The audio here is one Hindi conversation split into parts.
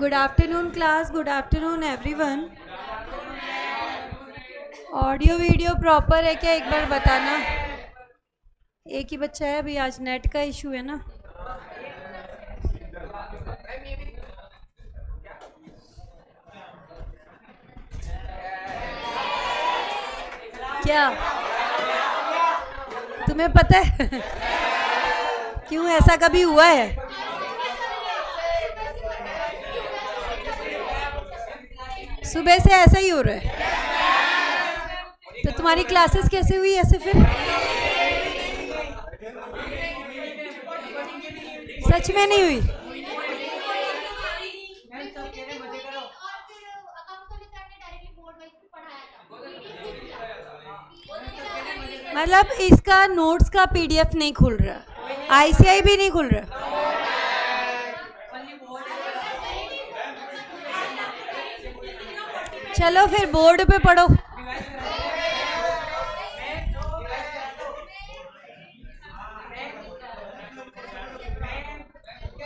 Good afternoon class, good afternoon everyone. Audio video proper है क्या, एक बार बताना। एक ही बच्चा है अभी, आज नेट का इशू है ना। क्या तुम्हें पता है क्यों ऐसा कभी हुआ है? सुबह से ऐसा ही हो रहा है। तो तुम्हारी क्लासेस कैसे हुई ऐसे फिर? सच में नहीं हुई? मतलब इसका नोट्स का पीडीएफ नहीं खुल रहा, आईसीआई भी नहीं खुल रहा। चलो फिर बोर्ड पे पढ़ो।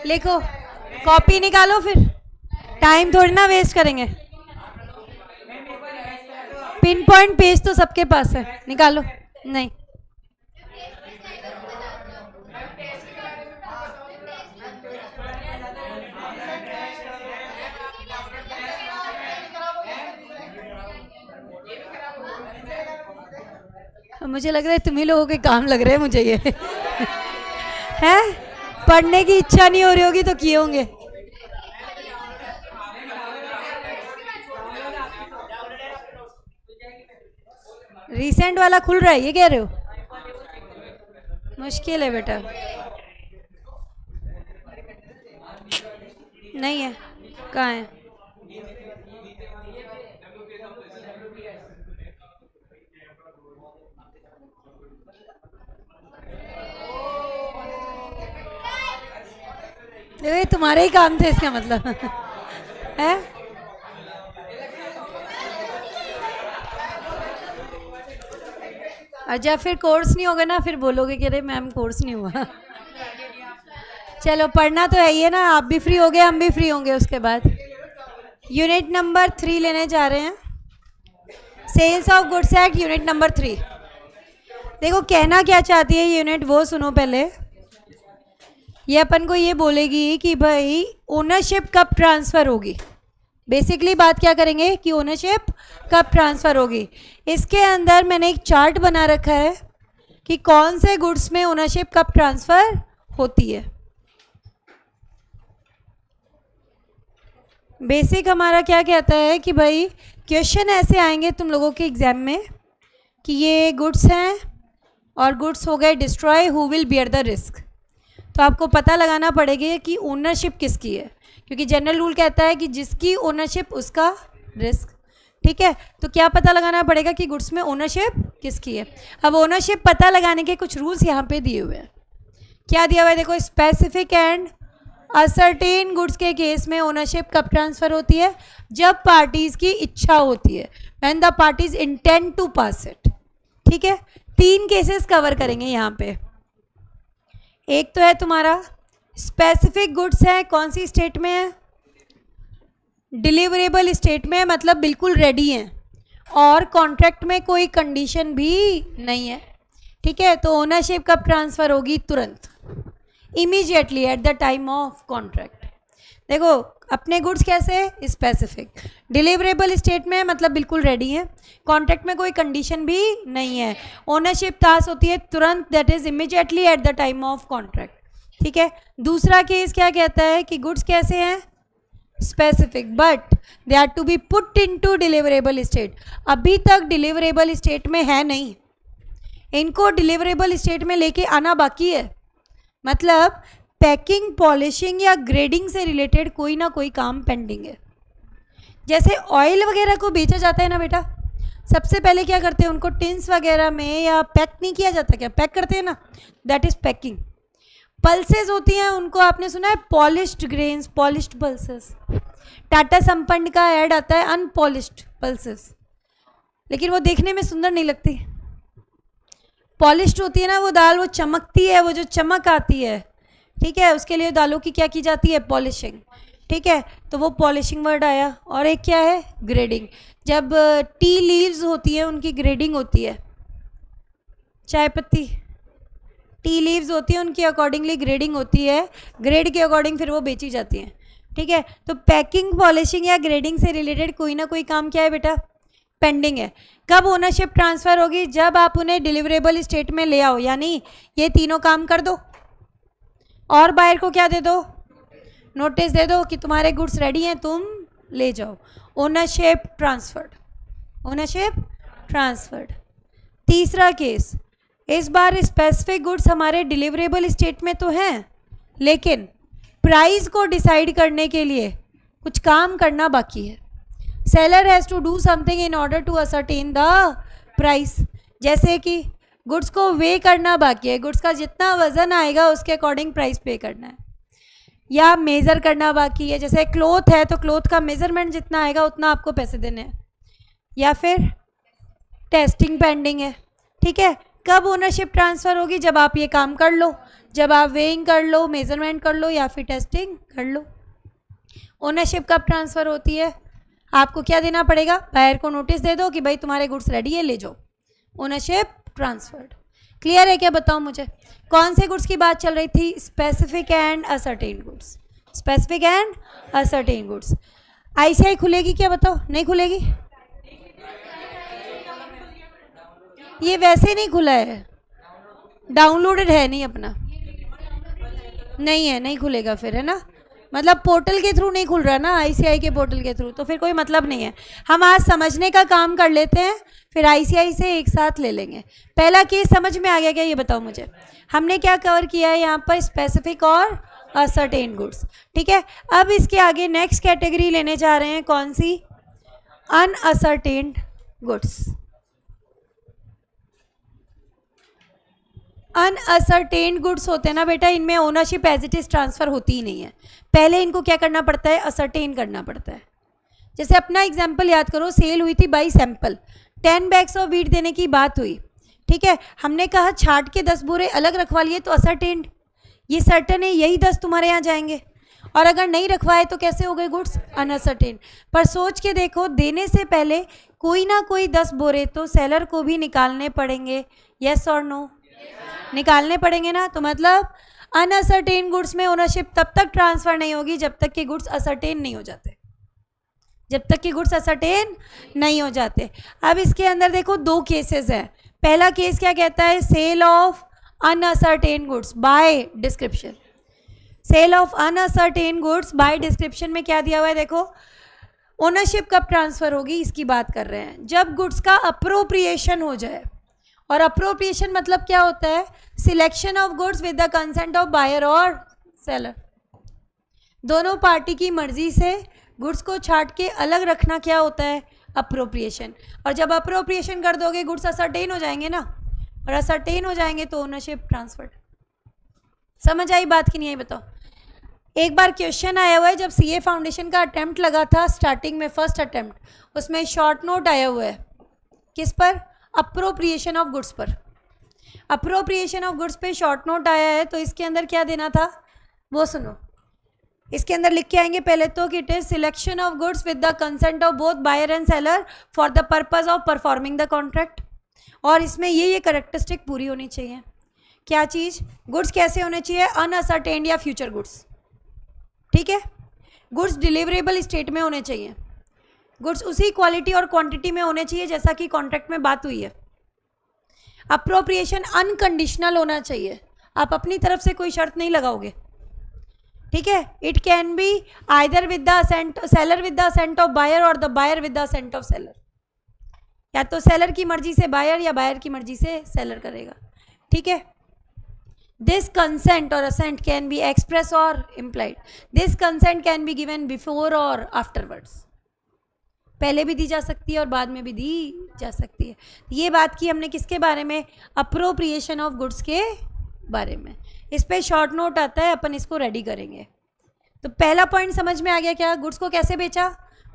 लिखो, कॉपी निकालो, फिर टाइम थोड़ी ना वेस्ट करेंगे। पिन पॉइंट पेज तो सबके पास है, निकालो। नहीं, मुझे लग रहा है तुम्ही लोगों के काम लग रहे हैं मुझे ये है। पढ़ने की इच्छा नहीं हो रही होगी तो किए होंगे। रीसेंट वाला खुल रहा है ये कह रहे हो? मुश्किल है बेटा, नहीं है। कहाँ है? ये तुम्हारे ही काम थे इसका मतलब है। अच्छा, फिर कोर्स नहीं होगा ना, फिर बोलोगे कि अरे मैम कोर्स नहीं हुआ। चलो पढ़ना तो है ही है ना, आप भी फ्री हो गए, हम भी फ्री होंगे। उसके बाद यूनिट नंबर 3 लेने जा रहे हैं, sales of goods act, unit number 3। देखो कहना क्या चाहती है यूनिट, वो सुनो पहले। ये अपन को ये बोलेगी कि भाई ओनरशिप कब ट्रांसफ़र होगी। बेसिकली बात क्या करेंगे कि ओनरशिप कब ट्रांसफ़र होगी। इसके अंदर मैंने एक चार्ट बना रखा है कि कौन से गुड्स में ओनरशिप कब ट्रांसफ़र होती है। बेसिक हमारा क्या कहता है कि भाई क्वेश्चन ऐसे आएंगे तुम लोगों के एग्जाम में कि ये गुड्स हैं और गुड्स हो गए destroy, who will bear the risk. तो आपको पता लगाना पड़ेगा कि ओनरशिप किसकी है, क्योंकि जनरल रूल कहता है कि जिसकी ओनरशिप उसका रिस्क। ठीक है, तो क्या पता लगाना पड़ेगा कि गुड्स में ओनरशिप किसकी है। अब ओनरशिप पता लगाने के कुछ रूल्स यहाँ पे दिए हुए हैं। क्या दिया हुआ है देखो, स्पेसिफिक एंड असर्टेन गुड्स के केस में ओनरशिप कब ट्रांसफ़र होती है? जब पार्टीज़ की इच्छा होती है, when the parties intend to pass it. ठीक है, 3 केसेस कवर करेंगे यहाँ पे। एक तो है तुम्हारा स्पेसिफिक गुड्स है, कौन सी स्टेट में है? डिलीवरेबल स्टेट में, मतलब बिल्कुल रेडी है और कॉन्ट्रैक्ट में कोई कंडीशन भी नहीं है। ठीक है, तो ओनरशिप कब ट्रांसफ़र होगी? तुरंत, immediately, at the time of contract. देखो अपने गुड्स कैसे? स्पेसिफिक, डिलीवरेबल स्टेट में मतलब बिल्कुल रेडी है, कॉन्ट्रैक्ट में कोई कंडीशन भी नहीं है, ओनरशिप पास होती है तुरंत, that is immediately at the time of contract. ठीक है, दूसरा केस क्या कहता है कि गुड्स कैसे हैं? Specific, but they are to be put into deliverable state. अभी तक डिलीवरेबल स्टेट में है नहीं, इनको डिलीवरेबल स्टेट में लेके आना बाकी है। मतलब पैकिंग, पॉलिशिंग या ग्रेडिंग से रिलेटेड कोई ना कोई काम पेंडिंग है। जैसे ऑयल वगैरह को बेचा जाता है ना बेटा, सबसे पहले क्या करते हैं, उनको टिन्स वगैरह में या पैक नहीं किया जाता क्या? पैक करते हैं ना, दैट इज़ पैकिंग। पल्सेस होती हैं, उनको आपने सुना है polished grains, polished pulses. Tata संपन्न का ऐड आता है अनपॉलिश्ड पल्सेस, लेकिन वो देखने में सुंदर नहीं लगती। पॉलिश्ड होती है ना वो दाल, वो चमकती है, वो जो चमक आती है, ठीक है, उसके लिए दालों की क्या की जाती है? पॉलिशिंग। ठीक है, तो वो पॉलिशिंग वर्ड आया। और एक क्या है, ग्रेडिंग। जब टी लीव्स होती है उनकी ग्रेडिंग होती है, चाय पत्ती टी लीव्स होती है उनकी अकॉर्डिंगली ग्रेडिंग होती है, ग्रेड के अकॉर्डिंग फिर वो बेची जाती हैं। ठीक है, तो पैकिंग, पॉलिशिंग या ग्रेडिंग से रिलेटेड कोई ना कोई काम क्या है बेटा, पेंडिंग है। कब ओनरशिप ट्रांसफ़र होगी, जब आप उन्हें डिलीवरेबल स्टेट में ले आओ, यानी ये तीनों काम कर दो और बायर को क्या दे दो, नोटिस दे दो कि तुम्हारे गुड्स रेडी हैं, तुम ले जाओ। Ownership transferred, ownership transferred. तीसरा केस, इस बार स्पेसिफिक गुड्स हमारे डिलीवरेबल स्टेट में तो हैं, लेकिन प्राइस को डिसाइड करने के लिए कुछ काम करना बाकी है। Seller has to do something in order to ascertain the price. जैसे कि गुड्स को वे करना बाकी है, गुड्स का जितना वज़न आएगा उसके अकॉर्डिंग प्राइस पे करना है, या मेज़र करना बाकी है। जैसे क्लोथ है तो क्लोथ का मेज़रमेंट जितना आएगा उतना आपको पैसे देने हैं, या फिर टेस्टिंग पेंडिंग है। ठीक है, कब ओनरशिप ट्रांसफ़र होगी, जब आप ये काम कर लो, जब आप वेइंग कर लो, मेज़रमेंट कर लो या फिर टेस्टिंग कर लो। ओनरशिप कब ट्रांसफ़र होती है, आपको क्या देना पड़ेगा, बायर को नोटिस दे दो कि भाई तुम्हारे गुड्स रेडी है, ले जाओ। Ownership transferred. क्लियर है क्या, बताओ मुझे कौन से गुड्स की बात चल रही थी, specific and ascertain goods, specific and ascertain goods. ICI खुलेगी क्या, बताओ, नहीं खुलेगी, ये वैसे नहीं खुला है, डाउनलोडेड है नहीं अपना, नहीं है, नहीं खुलेगा फिर, है ना, मतलब पोर्टल के थ्रू नहीं खुल रहा ना, आईसीआई के पोर्टल के थ्रू, तो फिर कोई मतलब नहीं है। हम आज समझने का काम कर लेते हैं, फिर आईसीआई से एक साथ ले लेंगे। पहला केस समझ में आ गया क्या, ये बताओ मुझे, हमने क्या कवर किया है यहाँ पर, स्पेसिफिक और असर्टेन गुड्स। ठीक है, अब इसके आगे नेक्स्ट कैटेगरी लेने जा रहे हैं, कौन सी, अनअसर्टेन्ड गुड्स। अनअसर्टेन्ड गुड्स होते हैं ना बेटा, इनमें ownership as it is transfer होती ही नहीं है, पहले इनको क्या करना पड़ता है, असर्टेन करना पड़ता है। जैसे अपना एग्जांपल याद करो, सेल हुई थी by sample, 10 bags of wheat देने की बात हुई। ठीक है, हमने कहा छाट के 10 बोरे अलग रखवा लिए तो असर्टेन्ड, ये सर्टन है यही 10 तुम्हारे यहाँ जाएंगे, और अगर नहीं रखवाए तो कैसे हो गए गुड्स, अनअसर्टेन। पर सोच के देखो, देने से पहले कोई ना कोई 10 बोरे तो सेलर को भी निकालने पड़ेंगे, यस और नो, निकालने पड़ेंगे ना। तो मतलब अनअसर्टेन गुड्स में ओनरशिप तब तक ट्रांसफ़र नहीं होगी जब तक कि गुड्स असर्टेन नहीं हो जाते, जब तक कि गुड्स असर्टेन नहीं हो जाते। अब इसके अंदर देखो दो केसेस हैं। पहला केस क्या कहता है, sale of unascertained goods by description. Sale of unascertained goods by description में क्या दिया हुआ है, देखो ओनरशिप कब ट्रांसफ़र होगी इसकी बात कर रहे हैं, जब गुड्स का अप्रोप्रिएशन हो जाए। और अप्रोप्रिएशन मतलब क्या होता है, selection of goods with the consent of buyer और सेलर, दोनों पार्टी की मर्जी से गुड्स को छाट के अलग रखना क्या होता है, अप्रोप्रिएशन। और जब अप्रोप्रिएशन कर दोगे गुड्स असर्टेन हो जाएंगे ना, और असर्टेन हो जाएंगे तो ओनरशिप ट्रांसफर्ड। समझ आई बात कि नहीं आई, बताओ। एक बार क्वेश्चन आया हुआ है, जब सीए फाउंडेशन का अटेम्प्ट लगा था स्टार्टिंग में, फर्स्ट अटेम्प्ट, उसमें शॉर्ट नोट आया हुआ है, किस पर, अप्रोप्रिएशन ऑफ गुड्स पर। अप्रोप्रिएशन ऑफ गुड्स पे शॉर्ट नोट आया है, तो इसके अंदर क्या देना था वो सुनो। इसके अंदर लिख के आएंगे पहले तो कि it is selection of goods with the consent of both buyer and seller for the purpose of performing the contract. और इसमें ये करेक्टरिस्टिक पूरी होनी चाहिए। क्या चीज़, गुड्स कैसे होने चाहिए, अनअसर्टेन्ड या फ्यूचर गुड्स। ठीक है, गुड्स डिलीवरेबल स्टेट में होने चाहिए, गुड्स उसी क्वालिटी और क्वांटिटी में होने चाहिए जैसा कि कॉन्ट्रैक्ट में बात हुई है। अप्रोप्रिएशन अनकंडीशनल होना चाहिए, आप अपनी तरफ से कोई शर्त नहीं लगाओगे। ठीक है, it can be either with the assent, seller with the assent of buyer और the buyer with the assent of seller, या तो सेलर की मर्जी से बायर या बायर की मर्जी से सेलर करेगा। ठीक है, दिस कंसेंट और असेंट कैन बी एक्सप्रेस और implied. This consent can be given before और आफ्टरवर्ड्स, पहले भी दी जा सकती है और बाद में भी दी जा सकती है। ये बात की हमने किसके बारे में, अप्रोप्रिएशन ऑफ गुड्स के बारे में। इस पे शॉर्ट नोट आता है, अपन इसको रेडी करेंगे। तो पहला पॉइंट समझ में आ गया क्या, गुड्स को कैसे बेचा,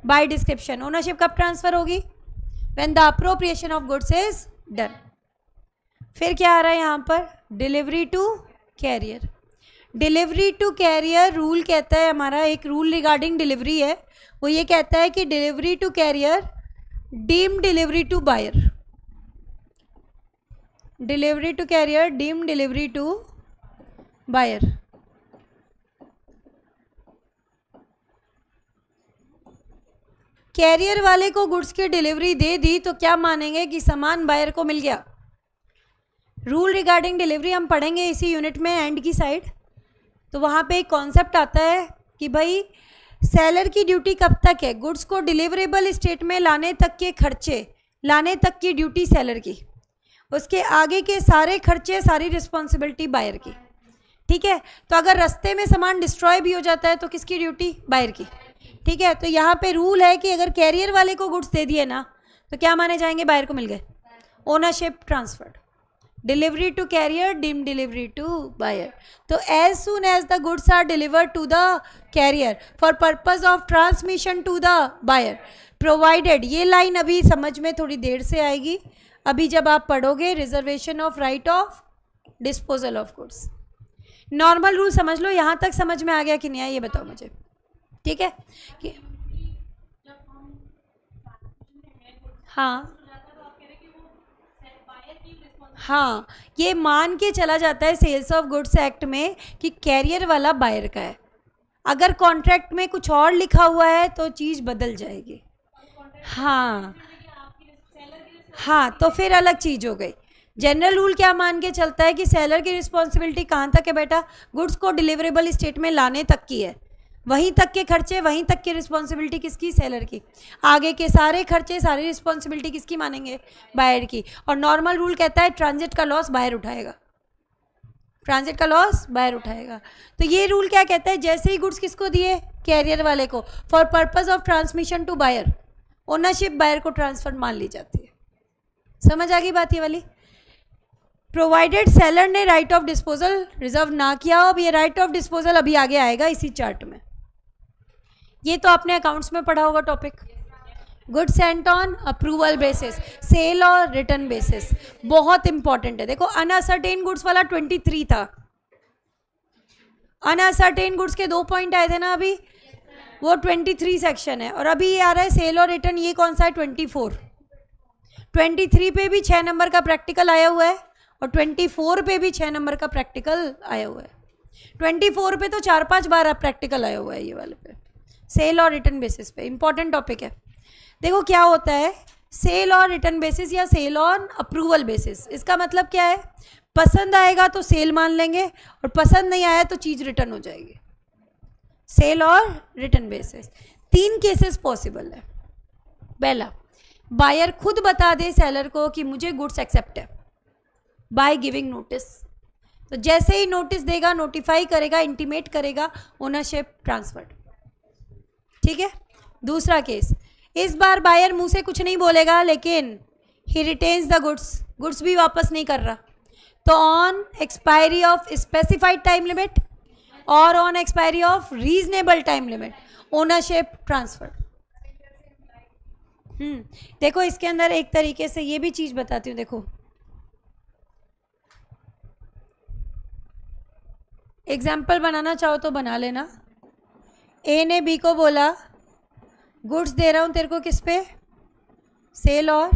बाय डिस्क्रिप्शन। ओनरशिप कब ट्रांसफर होगी, when the appropriation of goods is done. फिर क्या आ रहा है यहाँ पर, delivery to carrier. Delivery to carrier rule कहता है, हमारा एक रूल रिगार्डिंग डिलीवरी है, वो ये कहता है कि delivery to carrier deem delivery to buyer, delivery to carrier deem delivery to buyer. Carrier वाले को गुड्स की डिलीवरी दे दी तो क्या मानेंगे कि सामान बायर को मिल गया। रूल रिगार्डिंग डिलीवरी हम पढ़ेंगे इसी यूनिट में एंड की साइड। तो वहाँ पे एक कॉन्सेप्ट आता है कि भाई सेलर की ड्यूटी कब तक है, गुड्स को डिलीवरेबल स्टेट में लाने तक के खर्चे, लाने तक की ड्यूटी सेलर की, उसके आगे के सारे खर्चे, सारी रिस्पॉन्सिबिलिटी बायर की। ठीक है, तो अगर रास्ते में सामान डिस्ट्रॉय भी हो जाता है तो किसकी ड्यूटी, बायर की। ठीक है, तो यहाँ पे रूल है कि अगर कैरियर वाले को गुड्स दे दिए ना तो क्या माने जाएंगे, बायर को मिल गए, ownership transferred. Delivery to carrier deem delivery to buyer. तो as soon as the goods are delivered to the carrier for purpose of transmission to the buyer provided, ये लाइन अभी समझ में थोड़ी देर से आएगी, अभी जब आप पढ़ोगे reservation of right of disposal of goods. Normal rule समझ लो, यहाँ तक समझ में आ गया कि नहीं आया ये बताओ मुझे। ठीक है कि हाँ हाँ, ये मान के चला जाता है सेल्स ऑफ गुड्स एक्ट में कि कैरियर वाला बायर का है। अगर कॉन्ट्रैक्ट में कुछ और लिखा हुआ है तो चीज़ बदल जाएगी। हाँ हाँ, तो फिर अलग चीज़ हो गई। जनरल रूल क्या मान के चलता है कि सेलर की रिस्पॉन्सिबिलिटी कहाँ तक है बेटा, गुड्स को डिलीवरेबल स्टेट में लाने तक की है, वहीं तक के खर्चे, वहीं तक की रिस्पॉन्सिबिलिटी किसकी, सेलर की। आगे के सारे खर्चे, सारी रिस्पॉन्सिबिलिटी किसकी मानेंगे, बायर की। और नॉर्मल रूल कहता है ट्रांजिट का लॉस बायर उठाएगा, ट्रांजिट का लॉस बायर उठाएगा। तो ये रूल क्या कहता है, जैसे ही गुड्स किसको दिए, कैरियर वाले को, for purpose of transmission to buyer, ownership buyer को ट्रांसफर मान ली जाती है। समझ आ गई बात ये वाली। प्रोवाइडेड सेलर ने राइट ऑफ डिस्पोजल रिजर्व ना किया हो, अब ये राइट ऑफ डिस्पोजल अभी आगे आएगा इसी चार्ट में। ये तो आपने अकाउंट्स में पढ़ा होगा topic. Goods sent on approval basis, sale और रिटर्न बेसिस, बहुत इंपॉर्टेंट है। देखो अनअसर्टेन गुड्स वाला 23 था, अनअसर्टेन गुड्स के 2 पॉइंट आए थे ना अभी, वो 23 सेक्शन है। और अभी ये आ रहा है सेल और रिटर्न, ये कौन सा है, 24। 23 पे भी 6 नंबर का प्रैक्टिकल आया हुआ है और 24 पे भी 6 नंबर का प्रैक्टिकल आया हुआ है। 24 पे तो 4-5 बार प्रैक्टिकल आया हुआ है ये वाले पे, सेल और रिटर्न बेसिस पे। इंपॉर्टेंट टॉपिक है। देखो क्या होता है सेल और रिटर्न बेसिस या सेल ऑन अप्रूवल बेसिस, इसका मतलब क्या है, पसंद आएगा तो सेल मान लेंगे और पसंद नहीं आया तो चीज़ रिटर्न हो जाएगी। सेल और रिटर्न बेसिस 3 केसेस पॉसिबल है। पहला, बायर खुद बता दे सेलर को कि मुझे गुड्स एक्सेप्ट है बाय गिविंग नोटिस, तो जैसे ही नोटिस देगा, नोटिफाई करेगा, इंटीमेट करेगा, ओनरशिप ट्रांसफर्ड। ठीक है। दूसरा केस, इस बार बायर मुंह से कुछ नहीं बोलेगा लेकिन he retains the goods, goods भी वापस नहीं कर रहा, तो on expiry of specified time limit और on expiry of reasonable time limit, ownership transfer. देखो इसके अंदर एक तरीके से ये भी चीज बताती हूँ। देखो एग्जाम्पल बनाना चाहो तो बना लेना। ए ने बी को बोला गुड्स दे रहा हूँ तेरे को किस पे, सेल और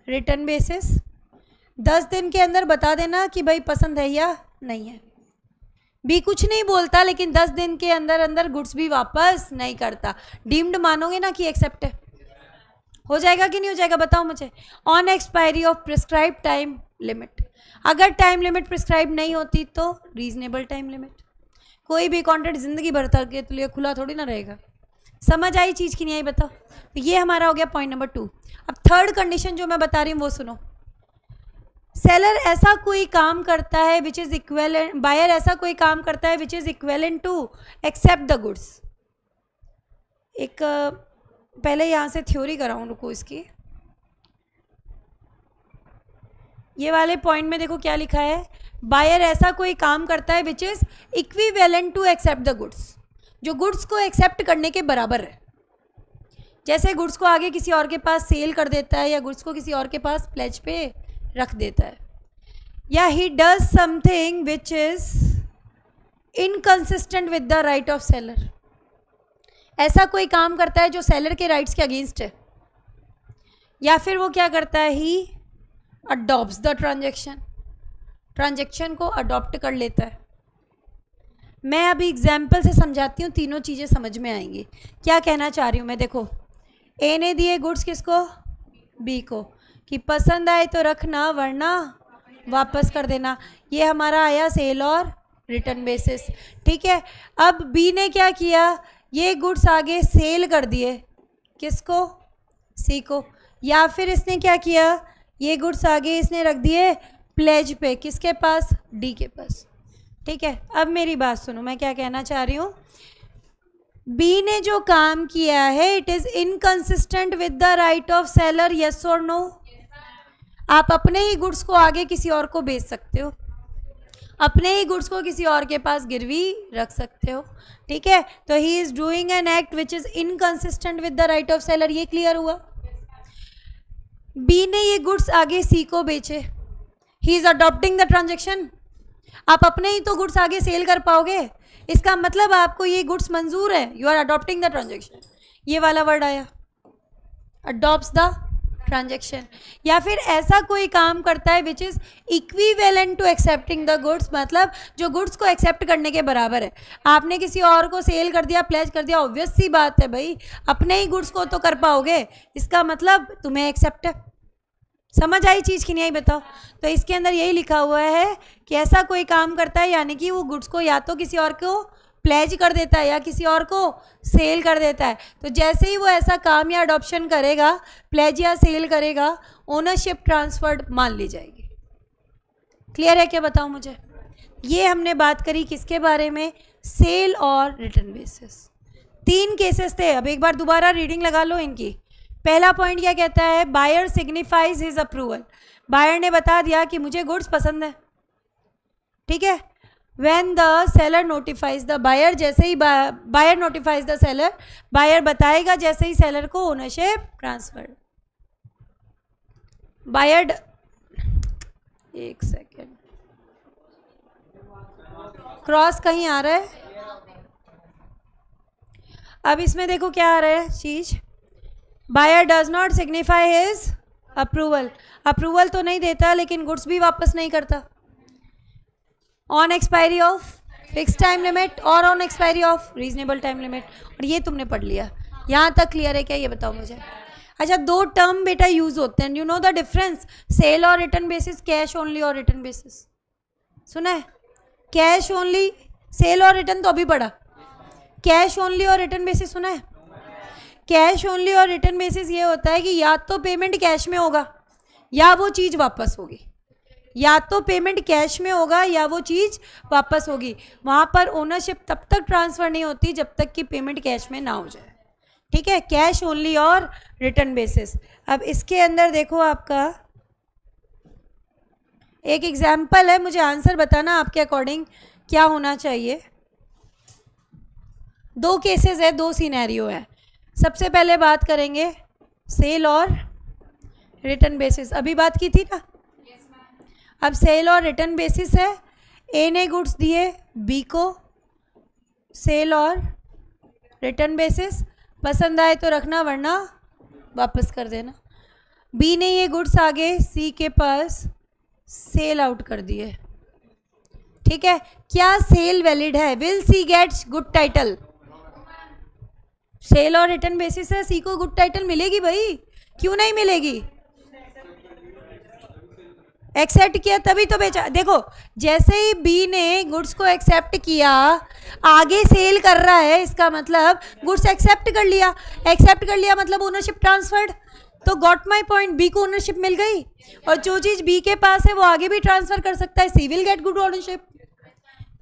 रिटर्न बेसिस, 10 दिन के अंदर बता देना कि भाई पसंद है या नहीं है। बी कुछ नहीं बोलता लेकिन 10 दिन के अंदर अंदर गुड्स भी वापस नहीं करता, डीम्ड मानोगे ना कि एक्सेप्ट है, हो जाएगा कि नहीं हो जाएगा बताओ मुझे। On expiry of prescribe time limit, अगर टाइम लिमिट प्रिस्क्राइब नहीं होती तो रीजनेबल टाइम लिमिट। कोई भी कॉन्ट्रैक्ट जिंदगी भर तक के लिए खुला थोड़ी ना रहेगा। समझ आई चीज़ की नहीं आई बताओ। तो ये हमारा हो गया पॉइंट नंबर 2। अब थर्ड कंडीशन जो मैं बता रही हूँ वो सुनो। सेलर ऐसा कोई काम करता है विच इज इक्वेलेंट, बायर ऐसा कोई काम करता है which is equivalent to accept the goods. एक पहले यहाँ से थ्योरी कराऊँ, रुको इसकी। ये वाले पॉइंट में देखो क्या लिखा है, बायर ऐसा कोई काम करता है which is equivalent to accept the goods, जो गुड्स को एक्सेप्ट करने के बराबर है। जैसे गुड्स को आगे किसी और के पास सेल कर देता है या गुड्स को किसी और के पास प्लेज पे रख देता है, या he does something which is inconsistent with the right of seller, ऐसा कोई काम करता है जो सेलर के राइट्स के अगेंस्ट है, या फिर वो क्या करता है, ही अडॉप्ट्स द ट्रांजैक्शन, ट्रांजैक्शन को अडॉप्ट कर लेता है। मैं अभी एग्जाम्पल से समझाती हूँ, तीनों चीज़ें समझ में आएंगी। क्या कहना चाह रही हूँ मैं, देखो ए ने दिए गुड्स किसको, बी को, कि पसंद आए तो रखना वरना वापस कर देना। ये हमारा आया सेल और रिटर्न बेसिस, ठीक है। अब बी ने क्या किया, ये गुड्स आगे सेल कर दिए, किसको, सी को, या फिर इसने क्या किया, ये गुड्स आगे इसने रख दिए प्लेज पे, किसके पास, डी के पास, ठीक है। अब मेरी बात सुनो, मैं क्या कहना चाह रही हूँ, बी ने जो काम किया है it is inconsistent with the right of seller, yes और नो। आप अपने ही गुड्स को आगे किसी और को बेच सकते हो, अपने ही गुड्स को किसी और के पास गिरवी रख सकते हो, ठीक है। तो he is doing an act which is inconsistent with the right of seller, ये क्लियर हुआ। बी ने ये गुड्स आगे सी को बेचे, he is adopting the transaction. आप अपने ही तो गुड्स आगे सेल कर पाओगे, इसका मतलब आपको ये गुड्स मंजूर है, you are adopting the transaction. ये वाला वर्ड आया, अडॉप्ट्स द ट्रांजेक्शन। या फिर ऐसा कोई काम करता है which is equivalent to accepting the goods, मतलब जो गुड्स को एक्सेप्ट करने के बराबर है। आपने किसी और को सेल कर दिया, प्लेज कर दिया, ऑब्वियस सी बात है भाई, अपने ही गुड्स को तो कर पाओगे, इसका मतलब तुम्हें एक्सेप्ट है। समझ आई चीज़ कि नहीं आई, बताओ। तो इसके अंदर यही लिखा हुआ है कि ऐसा कोई काम करता है, यानी कि वो गुड्स को या तो किसी और को प्लेज कर देता है या किसी और को सेल कर देता है। तो जैसे ही वो ऐसा काम या अडॉप्शन करेगा, प्लेज या सेल करेगा, ओनरशिप ट्रांसफर्ड मान ली जाएगी। क्लियर है क्या, बताओ मुझे। ये हमने बात करी किसके बारे में, सेल और रिटर्न बेसिस। 3 केसेस थे, अब एक बार दोबारा रीडिंग लगा लो इनकी। पहला पॉइंट क्या कहता है, buyer signifies his approval, buyer ने बता दिया कि मुझे गुड्स पसंद है, ठीक है। When the seller notifies the buyer, जैसे ही buyer notifies the seller, buyer बताएगा जैसे ही seller को ओनरशिप ट्रांसफर। buyer, एक सेकेंड, क्रॉस कहीं आ रहा है। अब इसमें देखो क्या आ रहा है चीज, buyer does not signify his approval, approval तो नहीं देता लेकिन गुड्स भी वापस नहीं करता। On expiry of fix time limit और on expiry of reasonable time limit, और ये तुमने पढ़ लिया। यहाँ तक क्लियर है क्या, ये बताओ मुझे। अच्छा, 2 टर्म बेटा यूज होते हैं, you know the difference, sale और रिटर्न बेसिस, कैश ओनली और रिटर्न बेसिस। सुना है, कैश ओनली, सेल और रिटर्न तो अभी पढ़ा, कैश ओनली और रिटर्न बेसिस सुना है। कैश ओनली और रिटर्न बेसिस ये होता है कि या तो पेमेंट कैश में होगा या वो चीज़ वापस होगी, या तो पेमेंट कैश में होगा या वो चीज़ वापस होगी। वहाँ पर ओनरशिप तब तक ट्रांसफ़र नहीं होती जब तक कि पेमेंट कैश में ना हो जाए, ठीक है। कैश ओनली और रिटर्न बेसिस। अब इसके अंदर देखो, आपका एक एग्जाम्पल है, मुझे आंसर बताना आपके अकॉर्डिंग क्या होना चाहिए। 2 केसेस है, 2 सिनेरियो है। सबसे पहले बात करेंगे सेल और रिटर्न बेसिस, अभी बात की थी ना। अब सेल और रिटर्न बेसिस है, ए ने गुड्स दिए बी को, सेल और रिटर्न बेसिस, पसंद आए तो रखना वरना वापस कर देना। बी ने ये गुड्स आगे सी के पास सेल आउट कर दिए, ठीक है। क्या सेल वैलिड है, will C gets good title, sale और रिटर्न बेसिस है, सी को गुड टाइटल मिलेगी भाई, क्यों नहीं मिलेगी। एक्सेप्ट किया तभी तो बेचा। देखो, जैसे ही बी ने गुड्स को एक्सेप्ट किया, आगे सेल कर रहा है, इसका मतलब गुड्स एक्सेप्ट कर लिया, एक्सेप्ट कर लिया मतलब ओनरशिप ट्रांसफर्ड। तो गॉट माय पॉइंट, बी को ओनरशिप मिल गई, और जो चीज़ बी के पास है वो आगे भी ट्रांसफर कर सकता है, सी विल गेट गुड ओनरशिप।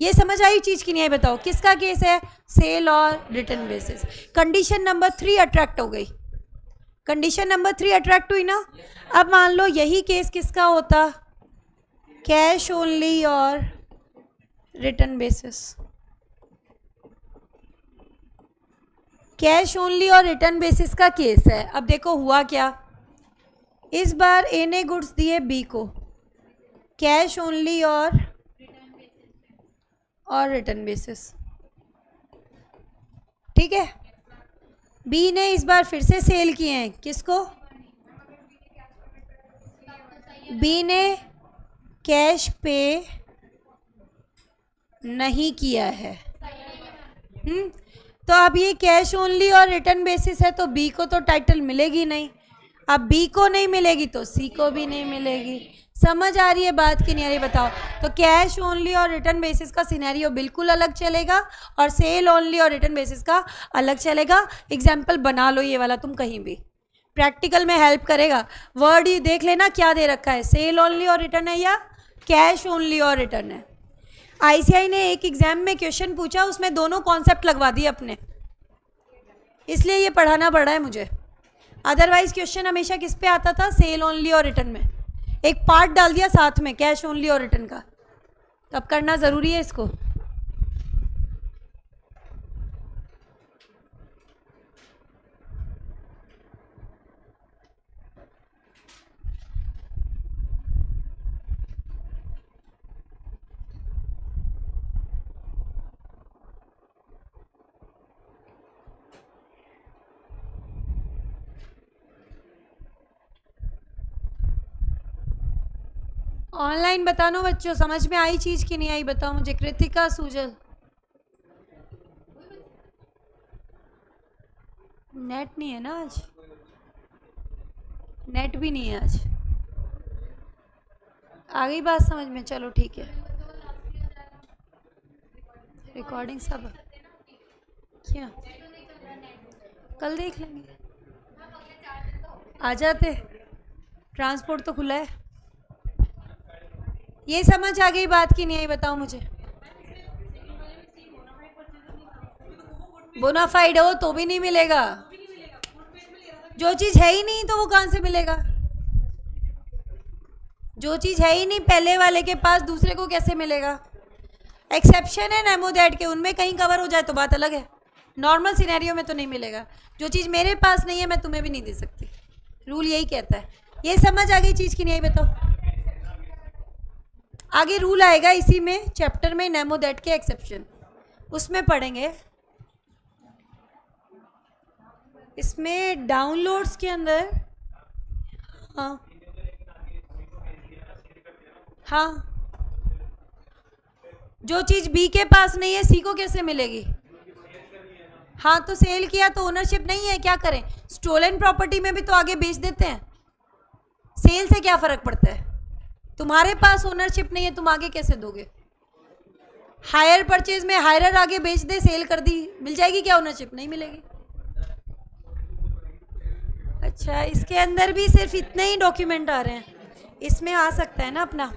ये समझ आई चीज़ की नहीं आई, बताओ किसका केस है, सेल और return basis. Condition number 3 attract हो गई, कंडीशन नंबर 3 अट्रैक्ट हुई ना। अब मान लो यही केस किसका होता, कैश ओनली और रिटर्न बेसिस। कैश ओनली और रिटर्न बेसिस का केस है। अब देखो हुआ क्या, इस बार ए ने गुड्स दिए बी को, कैश ओनली और रिटर्न बेसिस। ठीक है, बी ने इस बार फिर से सेल किए हैं, किसको? बी ने कैश पे नहीं किया है। तो अब ये कैश ओनली और रिटर्न बेसिस है, तो बी को तो टाइटल मिलेगी नहीं। अब बी को नहीं मिलेगी तो सी को भी नहीं मिलेगी। समझ आ रही है बात कि नहीं आ रही बताओ? तो कैश ओनली और रिटर्न बेसिस का सिनेरियो बिल्कुल अलग चलेगा और सेल ओनली और रिटर्न बेसिस का अलग चलेगा। एग्जाम्पल बना लो ये वाला तुम कहीं भी, प्रैक्टिकल में हेल्प करेगा। वर्ड ही देख लेना क्या दे रखा है, सेल ओनली और रिटर्न है या कैश ओनली और रिटर्न है। आईसीआई ने एक एग्जाम में क्वेश्चन पूछा, उसमें दोनों कॉन्सेप्ट लगवा दिए अपने, इसलिए ये पढ़ाना पड़ रहा है मुझे। अदरवाइज क्वेश्चन हमेशा किस पे आता था? सेल ओनली और रिटर्न में। एक पार्ट डाल दिया साथ में कैश ओनली और रिटर्न का, तो अब करना ज़रूरी है इसको। ऑनलाइन बतानो बच्चों, समझ में आई चीज़ की नहीं आई बताओ मुझे। कृतिका, सुजल, नेट नहीं है ना आज, नेट भी नहीं है आज। आ गई बात समझ में? चलो ठीक है, रिकॉर्डिंग सब क्या कल देख लेंगे। आ जाते, ट्रांसपोर्ट तो खुला है। ये समझ आ गई बात की नहीं आई बताओ मुझे? बोनाफाइड हो तो भी नहीं मिलेगा, जो चीज़ है ही नहीं तो वो कहाँ से मिलेगा? जो चीज़ है ही नहीं पहले वाले के पास, दूसरे को कैसे मिलेगा? एक्सेप्शन है नेमो दैट के, उनमें कहीं कवर हो जाए तो बात अलग है। नॉर्मल सिनेरियो में तो नहीं मिलेगा। जो चीज़ मेरे पास नहीं है मैं तुम्हें भी नहीं दे सकती, रूल यही कहता है। ये समझ आ गई चीज़ की नहीं आई बताओ? आगे रूल आएगा इसी में, चैप्टर में, नेमो दैट के एक्सेप्शन, उसमें पढ़ेंगे। इसमें डाउनलोड्स के अंदर हाँ हाँ, जो चीज़ बी के पास नहीं है सी को कैसे मिलेगी? हाँ तो सेल किया तो ओनरशिप नहीं है, क्या करें? स्टोलन प्रॉपर्टी में भी तो आगे बेच देते हैं, सेल से क्या फ़र्क पड़ता है? तुम्हारे पास ओनरशिप नहीं है, तुम आगे कैसे दोगे? हायर परचेज में हायरर आगे बेच दे, सेल कर दी, मिल जाएगी क्या ओनरशिप? नहीं मिलेगी। अच्छा, इसके अंदर भी सिर्फ इतने ही डॉक्यूमेंट आ रहे हैं, इसमें आ सकता है ना अपना।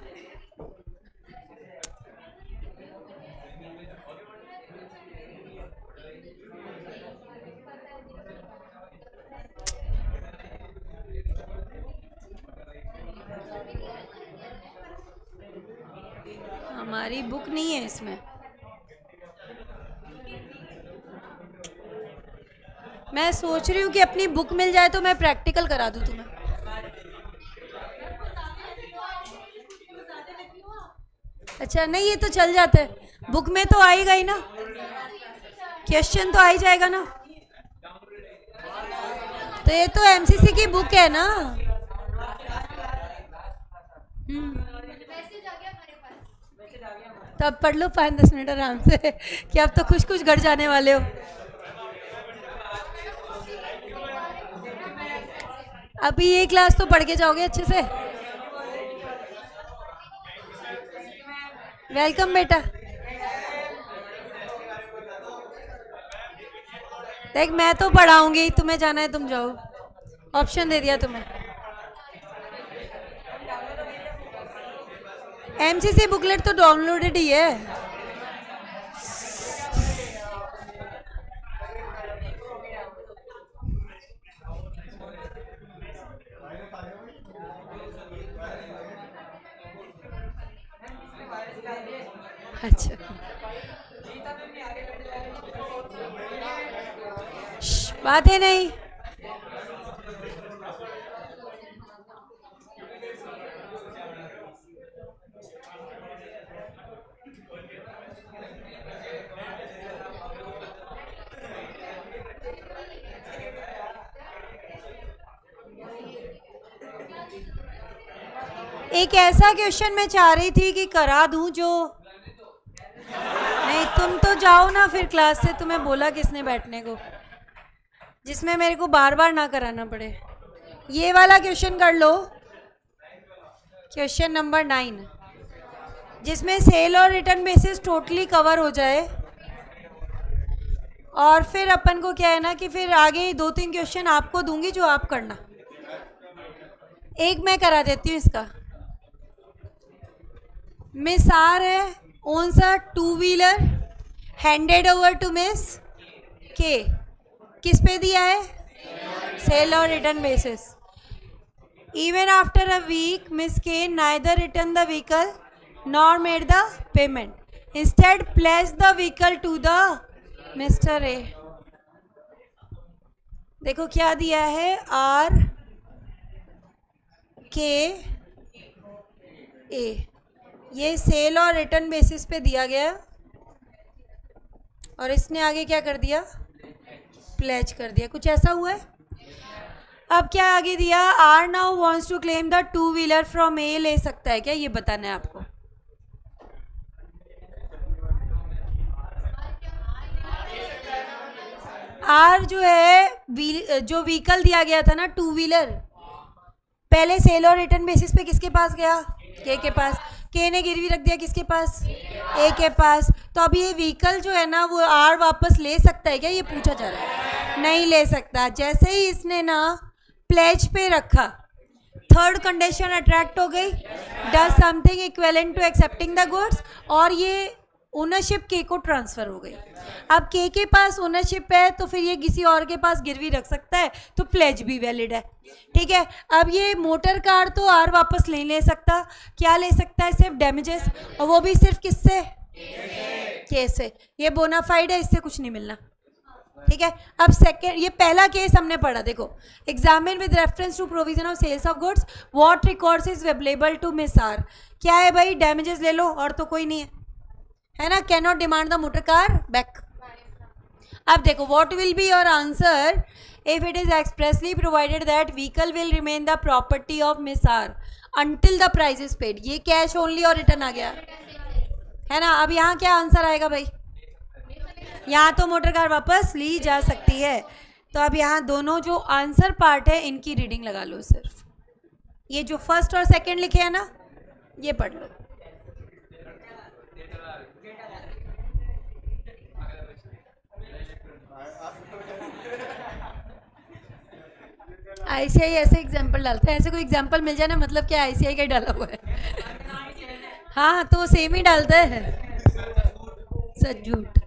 हमारी बुक नहीं है इसमें, मैं सोच रही हूँ कि अपनी बुक मिल जाए तो मैं प्रैक्टिकल करा दूँ तुम्हें। अच्छा नहीं, ये तो चल जाता है, बुक में तो आएगा ही ना, क्वेश्चन तो आ ही जाएगा ना। तो ये तो एमसीसी की बुक है ना। तो अब पढ़ लो 5-10 मिनट आराम से कि अब तो कुछ कुछ घट जाने वाले हो। अभी ये क्लास तो पढ़ के जाओगे अच्छे से। वेलकम बेटा। देख मैं तो पढ़ाऊंगी, तुम्हें जाना है तुम जाओ, ऑप्शन दे दिया तुम्हें। एमसीसी बुकलेट तो डाउनलोडेड ही है। अच्छा बातें नहीं, एक ऐसा क्वेश्चन मैं चाह रही थी कि करा दूं जो नहीं, तुम तो जाओ ना फिर क्लास से, तुम्हें बोला किसने बैठने को, जिसमें मेरे को बार बार ना कराना पड़े। ये वाला क्वेश्चन कर लो, क्वेश्चन नंबर 9, जिसमें सेल और रिटर्न बेसिस टोटली कवर हो जाए। और फिर अपन को क्या है ना कि फिर आगे 2-3 क्वेश्चन आपको दूंगी जो आप करना। एक मैं करा देती हूँ इसका। मिस आर है, owns a two wheeler, handed over to Miss के। किस पे दिया है? सेल और return basis. Even after a week Miss के neither return the vehicle nor made the payment, instead place the vehicle to the mister A. देखो क्या दिया है, आर के ए, ये सेल और रिटर्न बेसिस पे दिया गया और इसने आगे क्या कर दिया? प्लेज कर दिया। कुछ ऐसा हुआ है। अब क्या आगे दिया? R now wants to claim the two wheeler from A. ले सकता है क्या? ये बताना है आपको। आर जो है, जो व्हीकल दिया गया था ना 2-व्हीलर, पहले सेल और रिटर्न बेसिस पे किसके पास गया? के पास। के ने गिरवी रख दिया किसके पास? ए के पास। तो अब ये व्हीकल जो है ना वो आर वापस ले सकता है क्या? ये पूछा जा रहा है। नहीं ले सकता। जैसे ही इसने ना प्लेज पे रखा, थर्ड कंडीशन अट्रैक्ट हो गई, does something equivalent to accepting the goods, और ये ओनरशिप के को ट्रांसफर हो गई। अब के पास ओनरशिप है तो फिर ये किसी और के पास गिरवी रख सकता है, तो प्लेज भी वैलिड है। ठीक है। अब ये मोटर कार तो आर वापस नहीं ले सकता। क्या ले सकता है? सिर्फ डैमेजेस, और वो भी सिर्फ किससे? केस से। ये बोनाफाइड है, इससे कुछ नहीं मिलना। ठीक है। अब सेकेंड, ये पहला केस हमने पढ़ा। देखो, examine with reference to provision of sales of goods what records is available to Miss R. क्या है भाई? डैमेजेस ले लो, और तो कोई नहीं है ना। Can not demand the motor car back. अब देखो, what will be your answer if it is expressly provided that vehicle will remain the property of Miss R until the price is paid. ये कैश ओनली और रिटर्न आ गया है ना। अब यहाँ क्या आंसर आएगा भाई? यहाँ तो मोटर कार वापस ली जा सकती है। तो अब यहाँ दोनों जो आंसर पार्ट है इनकी रीडिंग लगा लो। सिर्फ ये जो फर्स्ट और सेकंड लिखे हैं ना, ये पढ़ लो। आईसीआई ऐसे एग्जाम्पल डालता है। ऐसे कोई एग्जाम्पल मिल जाए ना, मतलब क्या आईसीआई का डाला हुआ है। हाँ, तो वो सेम ही डालता है। सच झूठ।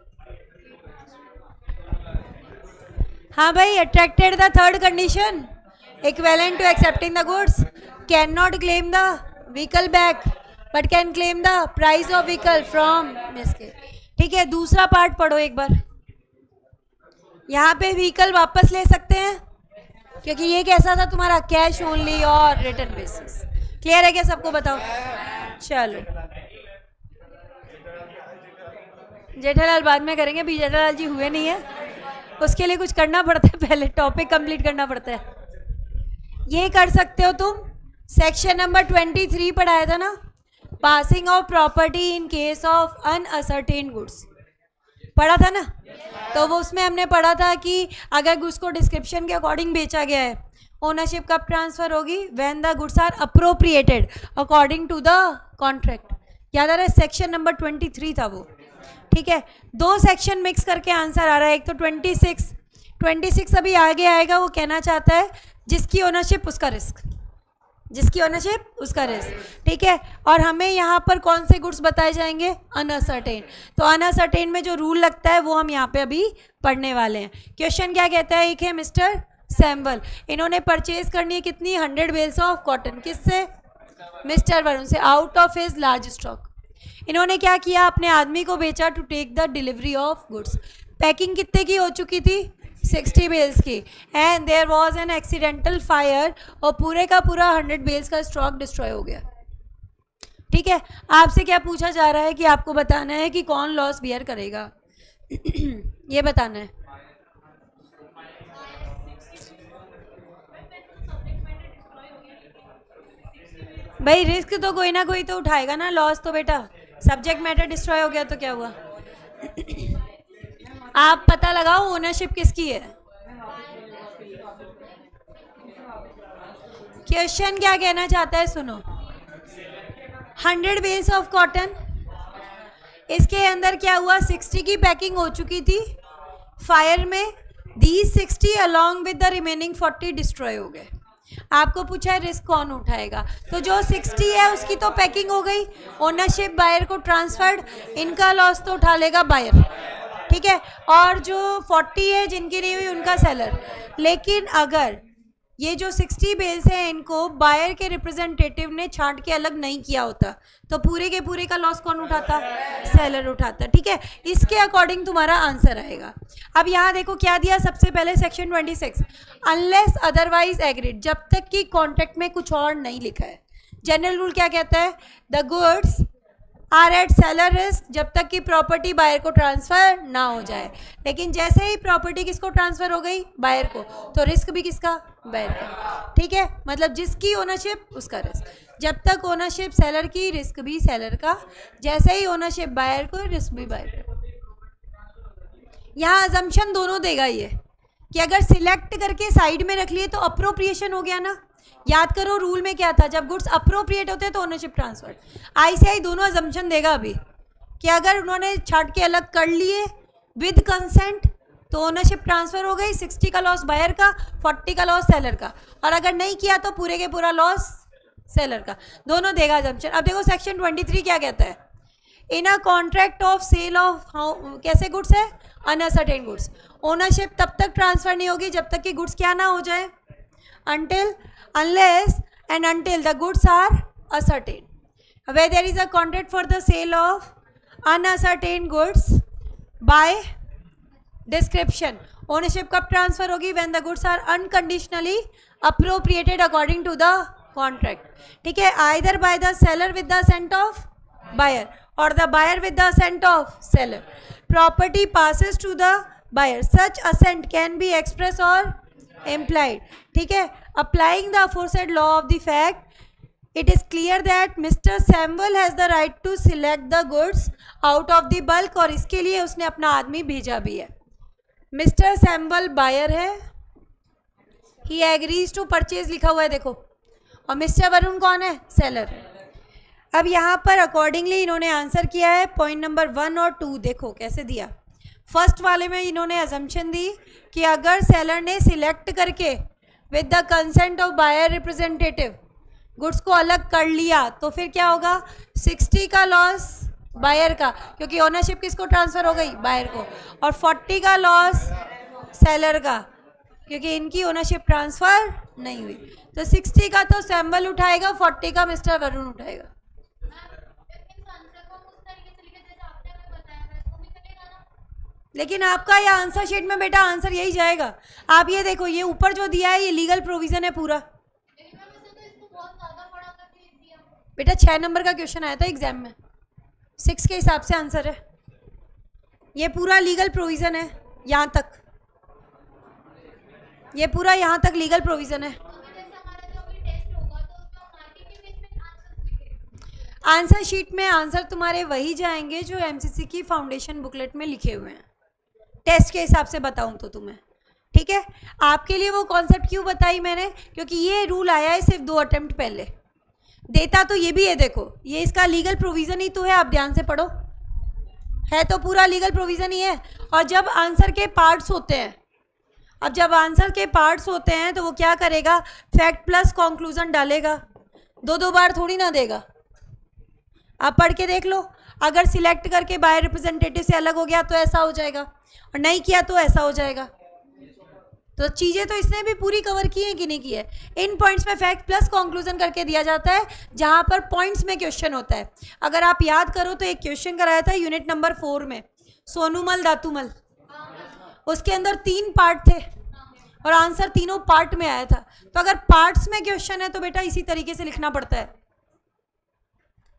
हाँ भाई, attracted the third condition equivalent to accepting the goods, can not claim the vehicle back but can claim the price of vehicle from मिसके। ठीक है। दूसरा पार्ट पढ़ो एक बार। यहाँ पे व्हीकल वापस ले सकते हैं क्योंकि ये कैसा था तुम्हारा? कैश ओनली और रिटर्न बेसिस। क्लियर है क्या सबको? बताओ। चलो, जेठालाल बाद में करेंगे, अभी जेठालाल जी हुए नहीं है, उसके लिए कुछ करना पड़ता है, पहले टॉपिक कंप्लीट करना पड़ता है। ये कर सकते हो तुम। सेक्शन नंबर 23 पढ़ाया था ना, passing of property in case of unascertained goods, पढ़ा था ना। तो वो उसमें हमने पढ़ा था कि अगर गुड्स को डिस्क्रिप्शन के अकॉर्डिंग बेचा गया है, ओनरशिप कब ट्रांसफर होगी? When the goods are appropriated according to the contract. याद आ रहा है? सेक्शन नंबर 23 था वो। ठीक है। दो सेक्शन मिक्स करके आंसर आ रहा है। एक तो 26 अभी आगे आएगा। वो कहना चाहता है जिसकी ओनरशिप उसका रिस्क, जिसकी ओनरशिप उसका रिस्क। ठीक है। और हमें यहाँ पर कौन से गुड्स बताए जाएंगे? अनअसर्टेन। तो अनअसर्टेन में जो रूल लगता है वो हम यहाँ पे अभी पढ़ने वाले हैं। क्वेश्चन क्या कहता है? एक है मिस्टर सैम्बल, इन्होंने परचेज करनी है कितनी? 100 बेल्स ऑफ कॉटन। किससे? मिस्टर वरुण से, out of his large stock. इन्होंने क्या किया? अपने आदमी को बेचा to take the delivery of goods. Packing कितने की हो चुकी थी? 60 बेल्स की। And there was an accidental fire, और पूरे का पूरा 100 बेल्स का स्टॉक डिस्ट्रॉय हो गया। ठीक है। आपसे क्या पूछा जा रहा है कि आपको बताना है कि कौन लॉस बियर करेगा। ये बताना है। भाई रिस्क तो कोई ना कोई तो उठाएगा ना, लॉस तो बेटा सब्जेक्ट मैटर डिस्ट्रॉय हो गया तो क्या हुआ। आप पता लगाओ ओनरशिप किसकी है। क्वेश्चन क्या कहना चाहता है सुनो। 100 बेल्स ऑफ कॉटन, इसके अंदर क्या हुआ, 60 की पैकिंग हो चुकी थी फायर में, these 60 along with the remaining 40 destroy हो गए। आपको पूछा है रिस्क कौन उठाएगा, तो जो 60 है उसकी तो पैकिंग हो गई, ओनरशिप बायर को ट्रांसफर्ड, इनका लॉस तो उठा लेगा बायर, ठीक है, और जो 40 है जिनकी नहीं हुई उनका सेलर। लेकिन अगर ये जो 60 बेल्स हैं इनको बायर के रिप्रेजेंटेटिव ने छांट के अलग नहीं किया होता तो पूरे के पूरे का लॉस कौन उठाता, सेलर उठाता, ठीक है। इसके अकॉर्डिंग तुम्हारा आंसर आएगा। अब यहाँ देखो क्या दिया, सबसे पहले सेक्शन 26, अनलेस अदरवाइज एग्रीड, जब तक कि कॉन्ट्रैक्ट में कुछ और नहीं लिखा है। जनरल रूल क्या कहता है, the goods are at seller risk, जब तक कि प्रॉपर्टी बायर को ट्रांसफर ना हो जाए। लेकिन जैसे ही प्रॉपर्टी किसको ट्रांसफर हो गई, बायर को, तो रिस्क भी किसका, बायर का, ठीक है। मतलब जिसकी ओनरशिप उसका रिस्क, जब तक ओनरशिप सेलर की रिस्क भी सेलर का, जैसे ही ओनरशिप बायर को रिस्क भी बायर का। यहाँ अजम्पशन दोनों देगा ये कि अगर सिलेक्ट करके साइड में रख लिए तो अप्रोप्रिएशन हो गया ना। याद करो रूल में क्या था, जब गुड्स अप्रोप्रिएट होते हैं तो ओनरशिप ट्रांसफर। आईसीआई दोनों अजम्पशन देगा अभी कि अगर उन्होंने छाट के अलग कर लिए विद कंसेंट तो ओनरशिप ट्रांसफर हो गई, 60 का लॉस बायर का, 40 का लॉस सेलर का, और अगर नहीं किया तो पूरे के पूरा लॉस सेलर का, दोनों देगा अजम्पशन। अब देखो सेक्शन 23 क्या कहता है, in a contract of sale of कैसे गुड्स है, अनअसर्टेन गुड्स, ओनरशिप तब तक ट्रांसफर नहीं होगी जब तक कि गुड्स क्या ना हो जाए, until unless and until the goods are ascertained. Where there is a contract for the sale of unascertained goods by description, ownership कब ट्रांसफर होगी, when the goods are unconditionally appropriated according to the contract, ठीक है, either by the seller with the assent of buyer or the buyer with the assent of seller, property passes to the buyer, such assent can be express or implied, ठीक है। Applying the aforesaid law of the fact, it is clear that Mr. Samuel has the right to select the goods out of the bulk, और इसके लिए उसने अपना आदमी भेजा भी है। Mr. Samuel बायर है, he agrees to purchase लिखा हुआ है देखो, और मिस्टर वरुण कौन है, सेलर। अब यहाँ पर अकॉर्डिंगली इन्होंने आंसर किया है पॉइंट नंबर 1 और 2, देखो कैसे दिया। फर्स्ट वाले में इन्होंने अजम्पशन दी कि अगर सेलर ने सिलेक्ट करके with the consent of buyer representative goods को अलग कर लिया तो फिर क्या होगा, 60 का लॉस बायर का, क्योंकि ओनरशिप किसको ट्रांसफर हो गई, बायर को, और 40 का लॉस सेलर का, क्योंकि इनकी ओनरशिप ट्रांसफर नहीं हुई। तो 60 का तो सैम्बल उठाएगा, 40 का मिस्टर वरुण उठाएगा। लेकिन आपका ये आंसर शीट में बेटा आंसर यही जाएगा। आप ये देखो, ये ऊपर जो दिया है ये लीगल प्रोविजन है पूरा। बेटा 6 नंबर का क्वेश्चन आया था एग्जाम में, 6 के हिसाब से आंसर है। ये पूरा लीगल प्रोविजन है यहाँ तक, ये पूरा यहाँ तक लीगल प्रोविजन है। आंसर शीट में आंसर तुम्हारे वही जाएंगे जो एमसीसी की फाउंडेशन बुकलेट में लिखे हुए हैं, टेस्ट के हिसाब से बताऊं तो तुम्हें, ठीक है। आपके लिए वो कॉन्सेप्ट क्यों बताई मैंने, क्योंकि ये रूल आया है सिर्फ 2 अटेम्प्ट पहले, देता तो ये भी है, देखो ये इसका लीगल प्रोविज़न ही तो है, आप ध्यान से पढ़ो, है तो पूरा लीगल प्रोविज़न ही है। और जब आंसर के पार्ट्स होते हैं, अब जब आंसर के पार्ट्स होते हैं तो वो क्या करेगा, फैक्ट प्लस कंक्लूजन डालेगा, 2 बार थोड़ी ना देगा। आप पढ़ के देख लो, अगर सिलेक्ट करके बायर रिप्रेजेंटेटिव से अलग हो गया तो ऐसा हो जाएगा, और नहीं किया तो ऐसा हो जाएगा। तो चीज़ें तो इसने भी पूरी कवर की है कि नहीं की है। इन पॉइंट्स में फैक्ट प्लस कंक्लूजन करके दिया जाता है, जहां पर पॉइंट्स में क्वेश्चन होता है। अगर आप याद करो तो एक क्वेश्चन कराया था यूनिट नंबर 4 में, सोनूमल धातुमल, उसके अंदर 3 पार्ट थे और आंसर तीनों पार्ट में आया था। तो अगर पार्ट्स में क्वेश्चन है तो बेटा इसी तरीके से लिखना पड़ता है।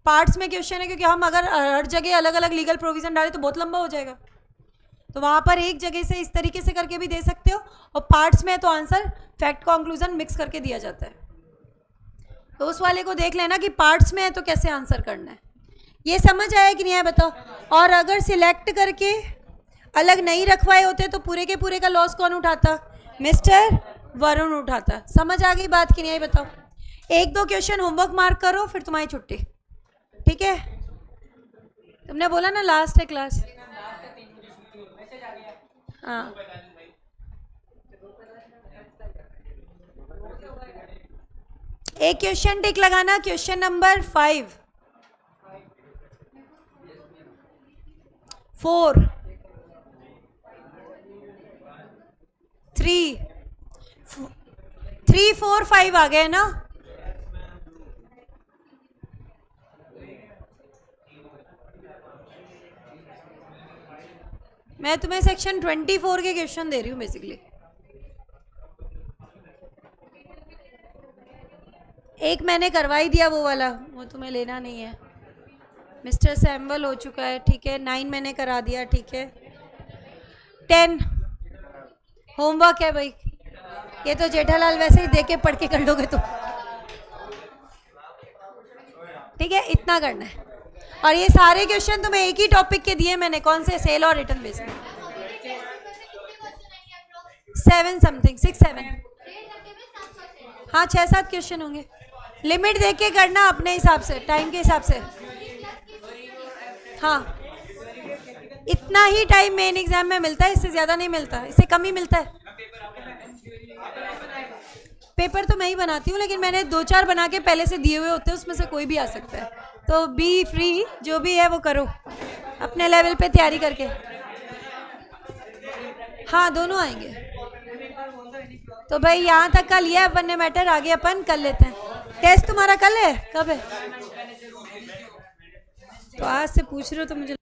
पार्ट्स में क्वेश्चन है क्योंकि हम अगर हर जगह अलग अलग लीगल प्रोविजन डालें तो बहुत लंबा हो जाएगा, तो वहाँ पर एक जगह से इस तरीके से करके भी दे सकते हो, और पार्ट्स में तो आंसर फैक्ट कंक्लूजन मिक्स करके दिया जाता है। तो उस वाले को देख लेना कि पार्ट्स में है तो कैसे आंसर करना है। ये समझ आया कि नहीं आया बताओ। और अगर सिलेक्ट करके अलग नहीं रखवाए होते तो पूरे के पूरे का लॉस कौन उठाता? मिस्टर वरुण उठाता। समझ आ गई बात कि नहीं आई बताओ। एक दो क्वेश्चन होमवर्क मार्क करो फिर तुम्हारी छुट्टी, ठीक है? तुमने बोला ना लास्ट है क्लास। हाँ एक क्वेश्चन टिक लगाना, क्वेश्चन नंबर 5 4 3 4 5 आ गए ना? मैं तुम्हें सेक्शन 24 के क्वेश्चन दे रही हूँ बेसिकली। एक मैंने करवाई दिया वो वाला, वो तुम्हें लेना नहीं है। मिस्टर सैम्बल हो चुका है, ठीक है। 9 मैंने करा दिया, ठीक है। 10 होमवर्क है भाई। ये तो जेठालाल वैसे ही देख के पढ़ के कर लोगे तुम, ठीक है? इतना करना है। और ये सारे क्वेश्चन तुम्हें एक ही टॉपिक के दिए मैंने। कौन से? सेल और रिटर्न बेस में। 7 समथिंग 6 7, हाँ 6-7 क्वेश्चन होंगे। लिमिट देख के करना अपने हिसाब से, टाइम के हिसाब से। हाँ इतना ही टाइम मेन एग्जाम में मिलता है, इससे ज़्यादा नहीं मिलता, इससे कम ही मिलता है। पेपर तो मैं ही बनाती हूँ, लेकिन मैंने 2-4 बना के पहले से दिए हुए होते हैं, उसमें से कोई भी आ सकता है। तो बी फ्री, जो भी है वो करो अपने लेवल पे तैयारी करके। हाँ दोनों आएंगे। तो भाई यहाँ तक का लिया अपन ने मैटर, आगे अपन कर लेते हैं। टेस्ट तुम्हारा कल है? कब है? तो आज से पूछ रहे हो तो मुझे